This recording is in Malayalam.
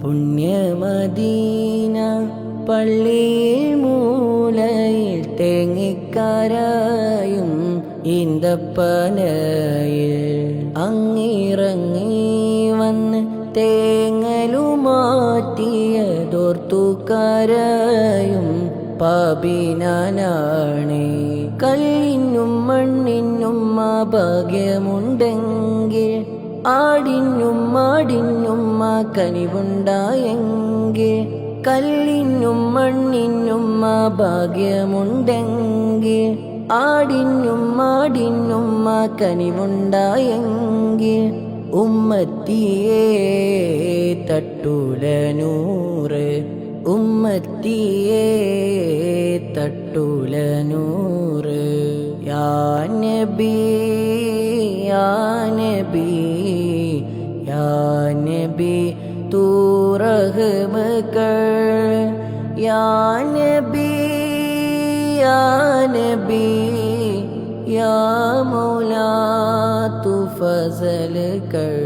പുണ്യമദീന പള്ളിയിൽ മൂലയിൽ തേങ്ങിക്കരയും ഈന്തപ്പനയിൽ അങ്ങിറങ്ങി വന്ന് തേങ്ങലുമാറ്റിയതോർത്തുകരയും പാപിനാനാണ്. കല്ലിനും മണ്ണിനും ഭാഗ്യമുണ്ടെങ്കിൽ ആടിനും മാടിനും കനിവുണ്ടായെങ്കിൽ, കല്ലിനും മണ്ണിനും ഭാഗ്യമുണ്ടെങ്കിൽ ആടിനും മാടിനും കനിവുണ്ടായെങ്കിൽ, ഉമ്മത്തിയെ തട്ടൂല നൂറ്, ഉമ്മത്തിയെ തട്ടൂല നൂറ്. യാ നബി യാ നബി യാ നബി തൂ റഹ്മ കർ, യാ നബി യാ നബി യാ മൗലാ തൂ ഫസൽ കർ.